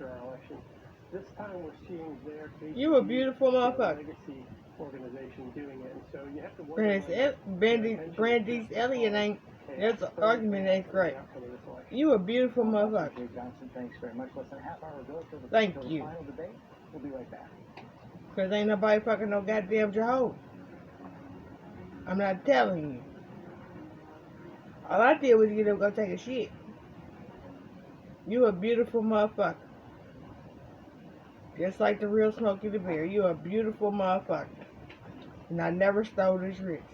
after our election. This time we're seeing their You a beautiful motherfucker. legacy organization doing it, and so you have to wonder. Brandy's Elliot ain't. There's an argument ain't great. You a beautiful motherfucker. Johnson, thanks very much. Less than a half hour ago till the Thank you. final debate. We'll be right back. Cause ain't nobody fucking no goddamn Jehovah. I'm not telling you. All I did was get up and go take a shit. You a beautiful motherfucker. Just like the real Smokey the Bear. You a beautiful motherfucker. And I never stole his riches.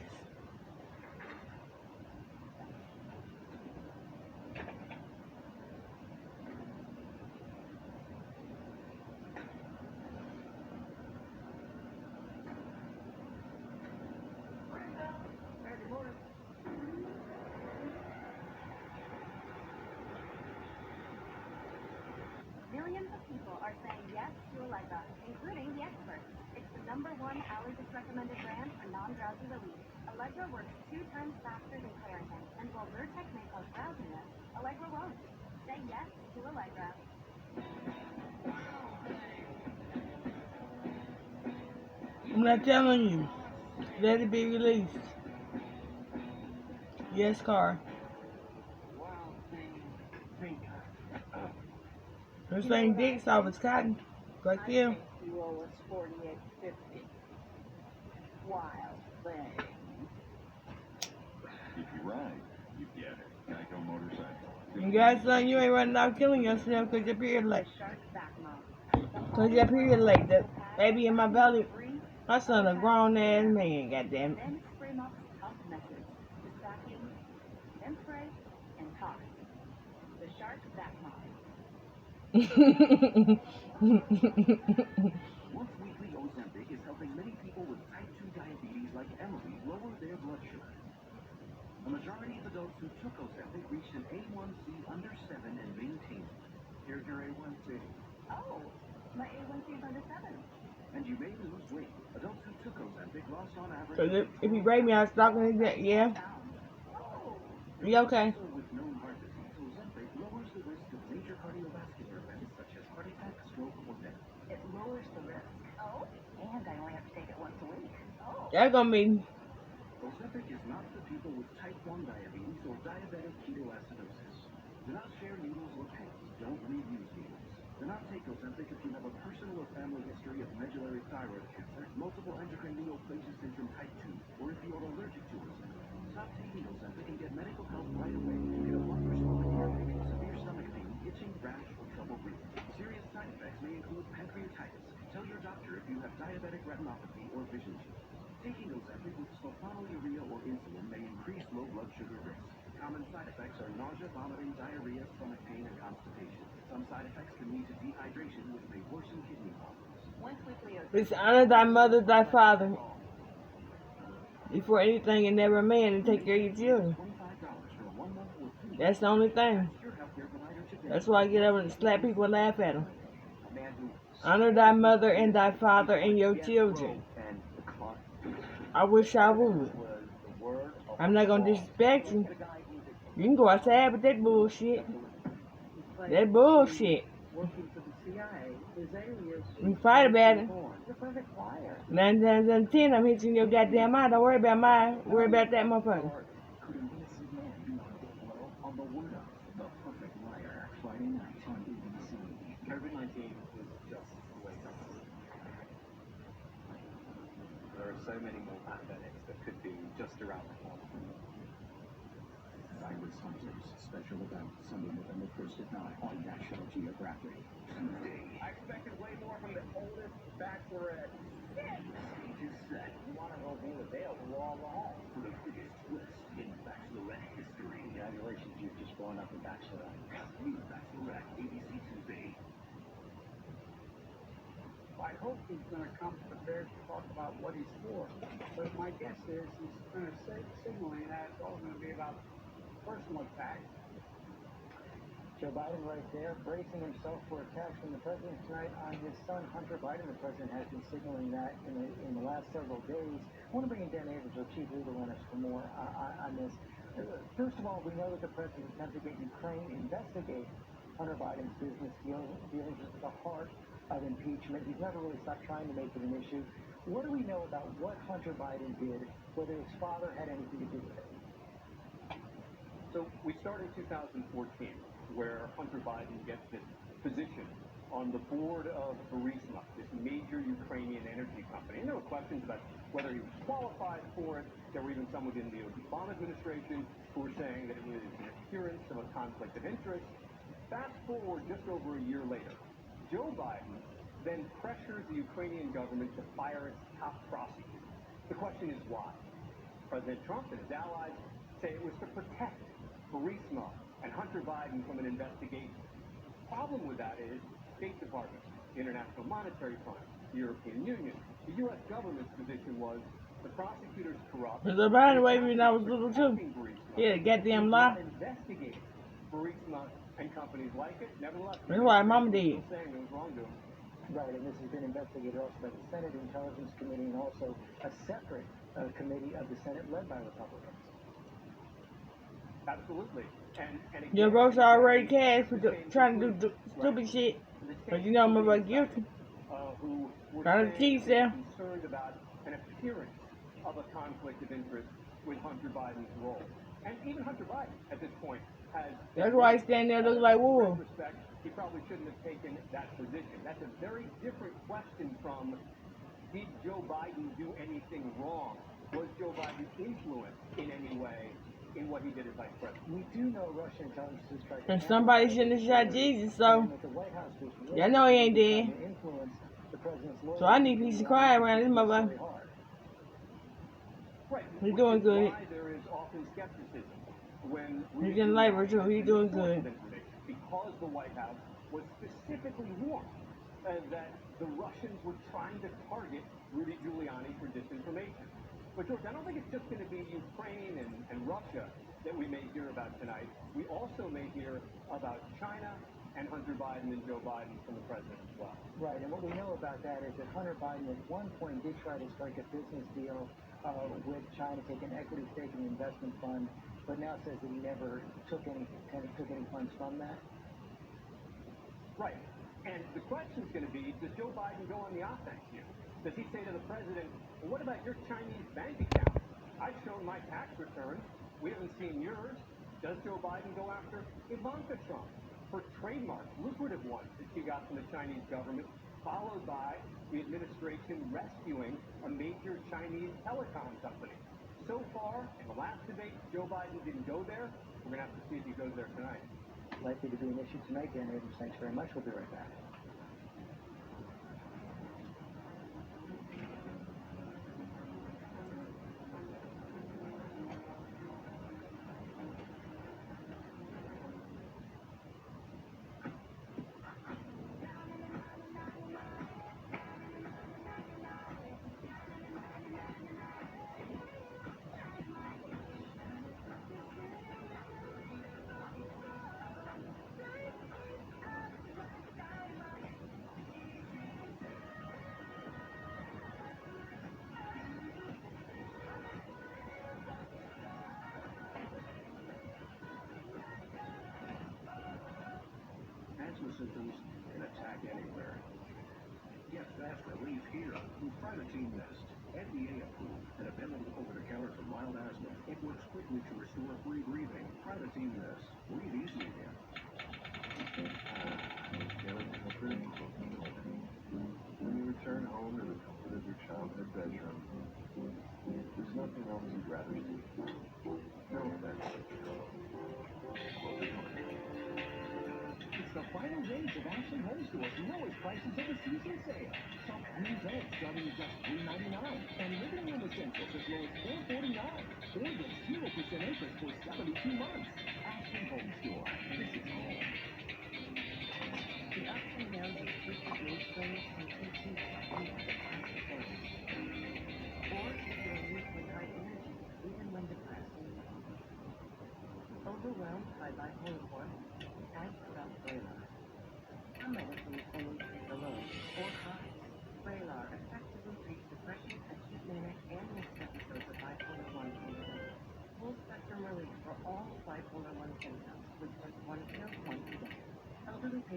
Millions of people are saying yes to Allegra, including the experts. It's the #1 allergist recommended brand for non-drowsy relief. Allegra works 2 times faster than Claritin, and while Zyrtec may cause drowsiness, Allegra won't. Say yes to Allegra. I'm not telling you. Let it be released. Yes, Car. This thing dicks off its cotton. Like you. You owe us $48.50. Wild thing. If you ride, you get it. Geico Motorcycle. You got son, you ain't running out killing yourself because your period late. Because your period late. The baby in my belly. My son a grown ass man, goddamn it. Then spray mop's tough message. Stacking, then spray, and toss. The Shark Back Mop. Once weekly Ozempic is helping many people with type 2 diabetes like Emily lower their blood sugar. A majority of adults who took Ozempic reached an A1C under 7 and maintained it. Here's your A1C. Oh, my A1C is under 7. And you may lose weight. Adults who took Ozempic lost on average. Cause if you break me out stocking that, yeah. You okay? Also, with known heart disease, Ozempic lowers the risk of major cardiovascular events such as heart attack, stroke, or death. It lowers the risk. Oh, and I only have to take it once a week. Oh. That's gonna be. Ozempic is not for people with type 1 diabetes or diabetic ketoacidosis. Do not share needles or pens. Don't reuse needles. Do not take Ozempic if you have a personal or family history of medullary thyroid cancer, multiple endocrine neoplasia syndrome type 2, or if you are allergic to Ozempic. Stop taking Ozempic and get medical help right away. Get a blood pressure heartache, severe stomach pain, itching, rash, or trouble breathing. Serious side effects may include pancreatitis. Tell your doctor if you have diabetic retinopathy or vision change. Taking Ozempic with sulfonylurea or insulin may increase low blood sugar risk. Common side effects are nausea, vomiting, diarrhea, stomach pain, and constipation. Some side effects can lead to dehydration, which may worsen kidney problems. Once weekly It's honor thy mother, thy father. Before anything, and never a man to take care of your children. That's the only thing. That's why I get up and slap people and laugh at them. Honor thy mother and thy father and your children. I wish I would. I'm not gonna disrespect you. You can go outside with that bullshit. That bullshit. You fight about it. 9 times out of 10, I'm hitting your goddamn eye. Don't worry about mine. Worry about that motherfucker. There are so many more pandemics that could be just around the corner. Virus Hunters special event Sunday, November 1st at 9 on National Geographic. Tuesday. I expected way more from the oldest bachelorette. Stage is set. You want to go be with Dale all along. For the biggest twist in Bachelorette history. Congratulations, you've just blown up the Bachelorette. New Bachelorette, ABC Tuesday. I hope he's going to come prepared to talk about what he's for. But my guess is he's going to signaling that it's all going to be about personal attacks. Joe Biden right there, bracing himself for attacks from the president tonight on his son, Hunter Biden. The president has been signaling that in the last several days. I want to bring in Dan Abrams, our chief legal analyst, for more on this. First of all, we know that the president attempted to get Ukraine investigated Hunter Biden's business dealings is at the heart of impeachment. He's never really stopped trying to make it an issue. What do we know about what Hunter Biden did, whether his father had anything to do with it? So we start in 2014, where Hunter Biden gets this position on the board of Burisma, this major Ukrainian energy company. And there were questions about whether he was qualified for it. There were even some within the Obama administration who were saying that it was an appearance of a conflict of interest. Fast forward just over a year later, Joe Biden then pressures the Ukrainian government to fire its top prosecutor. The question is why? President Trump and his allies say it was to protect Burisma and Hunter Biden from an investigation. The problem with that is State Department, the International Monetary Fund, the European Union, the U.S. government's position was the prosecutor's corrupt. Mr. Biden waved me when I was little too. Yeah, goddamn lie. Investigating Burisma and companies like it. Nevertheless, That's why Mama did. Saying there was wrongdoing. Right, and this has been investigated also by the Senate Intelligence Committee and also a separate committee of the Senate led by Republicans. Absolutely. And again, Your votes are already cast for trying to do stupid shit. But you know I'm about guilty. Who were Trying to tease them. concerned about an appearance of a conflict of interest with Hunter Biden's role. And even Hunter Biden, at this point, has... That's why he's standing there looking like woo. He probably shouldn't have taken that position. That's a very different question from, did Joe Biden do anything wrong? Was Joe Biden influenced in any way in what he did as vice president? We do know Russian intelligence is trying to... And somebody shouldn't have shot Jesus, so... Y'all know he ain't dead. So I need peace and quiet around this motherfucker. Right. He's doing good. There is often skepticism when He's in labor too. He's doing good. Because the White House was specifically warned that the Russians were trying to target Rudy Giuliani for disinformation. But George, I don't think it's just going to be Ukraine and Russia that we may hear about tonight. We also may hear about China and Hunter Biden and Joe Biden from the president as well. Right, and what we know about that is that Hunter Biden at one point did try to strike a business deal with China, take an equity stake in the investment fund, but now says that he never took any funds from that. Right. And the question is going to be, does Joe Biden go on the offense here? Does he say to the president, well, what about your Chinese bank account? I've shown my tax returns. We haven't seen yours. Does Joe Biden go after Ivanka Trump for trademarks, lucrative ones that she got from the Chinese government, followed by the administration rescuing a major Chinese telecom company? So far, in the last debate, Joe Biden didn't go there. We're going to have to see if he goes there tonight. Likely to be an issue tonight, Dan Abrams. Thanks very much. We'll be right back. Asthma symptoms can attack anywhere. Get fast relief here with Primatene Mist. FDA approved and available over-the-counter for mild asthma. It works quickly to restore free breathing. Primatene Mist. Breathe easy again. When you return home to the comfort of your childhood bedroom, there's nothing else you'd rather see. No offense. It's the final days of Ashley Home Store's lowest prices of the season sale. Soft greens eggs starting at just $3.99, and living room essentials as low as $4.49. Or get 0% interest for 72 months. Ashley Home Store. This is home. The ups and downs of twisted mood swings can teach you something of the past days. Or if you're weak with high energy, even when depressed. Overwhelmed by bipolar 1? Ask about Vraylar. Some medicines only take the low or high. Vraylar effectively treats depression, acute manic, and mixed episodes of bipolar 1 symptoms. Full spectrum relief for all bipolar 1 symptoms with just one pill once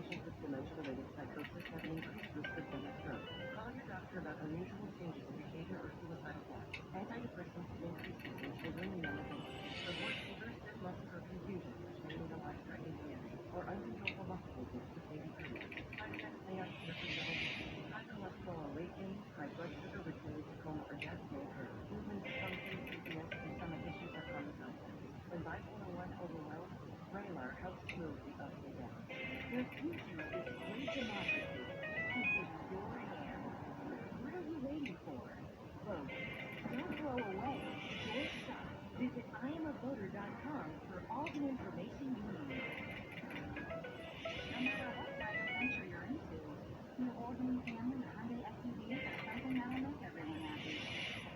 patients with dementia-related psychosis have an increased risk of death and stroke. Call your doctor about unusual changes in behavior or suicidal thoughts. Antidepressants increase risk in children and young adults. Avoid fever, stiff muscles, or confusion, which may mean a life-threatening injury, or uncontrollable muscle weakness, which may be permanent. Side effects may not appear for several weeks. High cholesterol or weight gain, high blood sugar, which may lead to coma or death, may occur. Movement dysfunction, dizziness, and stomach issues are common side effects. When bipolar 1 overwhelmed, Vraylar helps smooth the ups and downs. The future is great democracy. It's in your hands. What are you waiting for? Vote. Don't throw away your shot. Visit IamAvoter.com for all the information you need. No matter what type of venture you're into, your organ family or Hyundai SUVs are something that'll make everyone happy.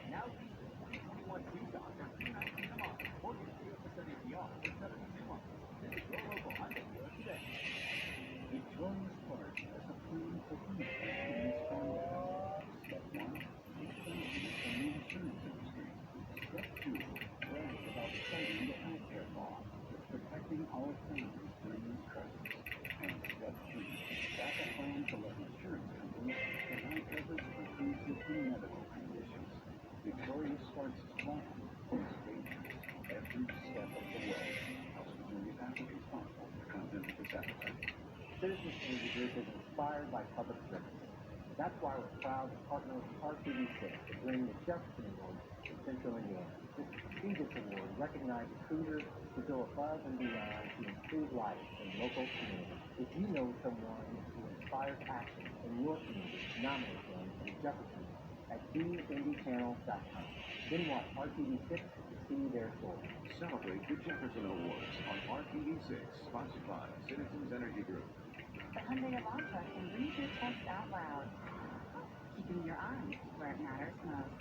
Now lease the 2021 Tucson for $219 a month, or get 0% APR for 72 months. Visit your local Hyundai dealer today. Victoria's Park has a plan for you in this family. Step 1, expenses from the insurance industry. Step 2, learn about citing the healthcare law, protecting our families during this crisis. And step 3, back a plan to let insurance companies provide coverage for pre-existing medical conditions. Victoria Sparks' plan is dangerous every step of the way. House Virginia Patrick is responsible for content of this advertising. Citizens Community Group is inspired by public service. That's why we're proud to partner with RTV6 to bring the Jefferson Award to Central Indiana. This prestigious award recognizes leaders who go above and beyond to improve life in local communities. If you know someone who inspires action in your community, nominate them for the Jefferson at BeIndyChannel.com. Then watch RTV6 to see their story. Celebrate the Jefferson Awards on RTV6, sponsored by Citizens Energy Group. The Hyundai Elantra can read your text out loud, keeping your eyes where it matters most.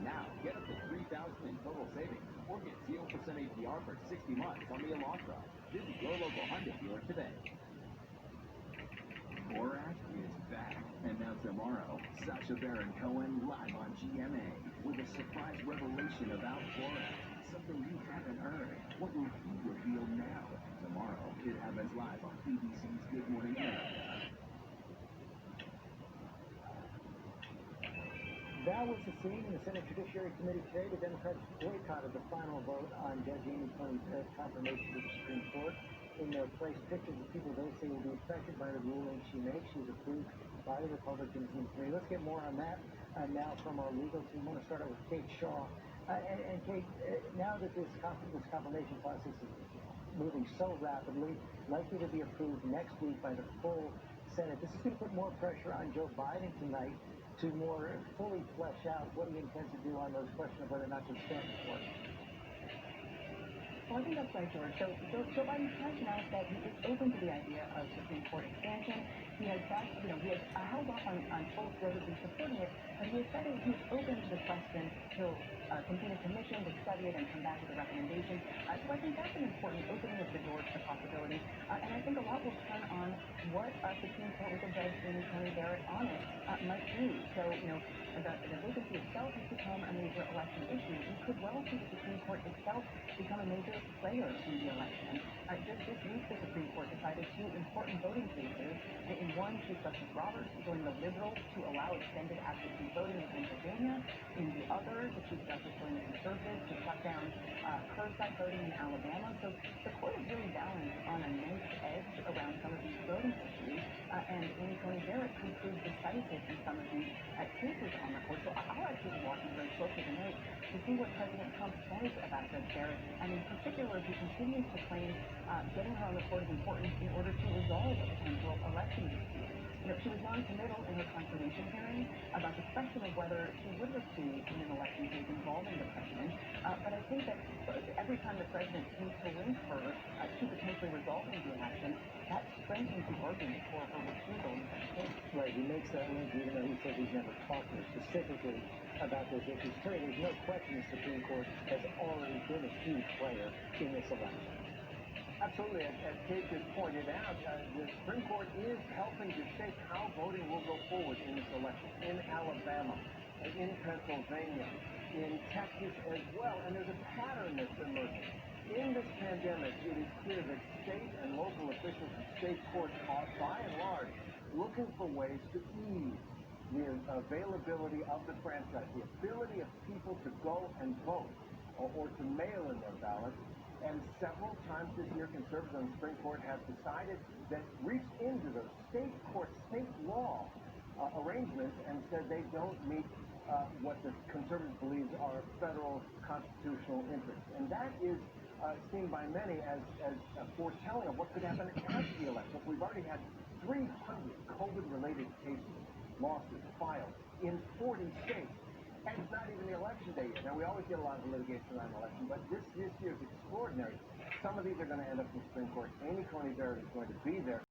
Now, get up to $3,000 in total savings, or get 0% APR for 60 months on the Elantra. Visit your local Hyundai dealer today. Borat is back, and now tomorrow, Sacha Baron Cohen live on GMA with a surprise revelation about Borat, something you haven't heard. What will he reveal now? Tomorrow, it happens live on BBC's Good Morning America. That was the scene in the Senate Judiciary Committee today. The Democrats boycotted the final vote on Judge Amy Coney Barrett's confirmation to the Supreme Court. In their place, pictures of people they say will be affected by the ruling she makes. She's approved by the Republicans in the committee. Let's get more on that now from our legal team. I want to start out with Kate Shaw. And Kate, now that this confirmation process is moving so rapidly, likely to be approved next week by the full Senate, this is going to put more pressure on Joe Biden tonight to more fully flesh out what he intends to do on those questions of whether or not to extend the court. Well, I think that's right, George. So Joe Biden has now said he is open to the idea of Supreme Court expansion. He has said, he has held off on full throatedly supporting it, but he has said that he's open to the question. He'll convene a commission to study it and come back with a recommendation. So I think that's an important opening of the door to the possibility. And I think a lot will turn on what Supreme Court with a judge Amy Coney Barrett on it might do. So, the vacancy itself has become a major election issue. We could well see the Supreme Court itself become a major player in the election. Just this week, the Supreme Court decided two important voting cases. In one, Chief Justice Roberts joined the liberals to allow extended absentee voting in Pennsylvania. In the other, the Chief Justice joined the conservatives to shut down curbside voting in Alabama. So the court is really balanced on a nice edge around some of these voting issues. And Amy Coney Barrett can prove decisive in some of these cases on the court. So I'll actually be watching very closely tonight to see what President Trump says about Judge Barrett. And in particular, he continues to claim getting her on the court is important in order to resolve a potential election dispute. She was non-committal in her confirmation hearing about the question of whether she would recuse in an election case involving the president. But I think that every time the president seems to link her to potentially resolving the election, that strengthens the argument for her recusal in such a case. Right, he makes that link even though he says he's never talked to her specifically about those issues. Clearly, there's no question the Supreme Court has already been a huge player in this election. Absolutely, as Kate just pointed out, the Supreme Court is helping to shape how voting will go forward in this election in Alabama, in Pennsylvania, in Texas as well. And there's a pattern that's emerging. in this pandemic, it is clear that state and local officials and state courts are, by and large, looking for ways to ease the availability of the franchise, the ability of people to go and vote or to mail in their ballots. And several times this year, conservatives on the Supreme Court have decided that reached into those state court, state law arrangements and said they don't meet what the conservatives believe are federal constitutional interests. And that is seen by many as foretelling of what could happen after the election. We've already had 300 COVID-related cases, lawsuits filed in 40 states. And it's not even the election day yet. Now, we always get a lot of litigation around the election, but this year is extraordinary. Some of these are going to end up in the Supreme Court. Amy Coney Barrett is going to be there.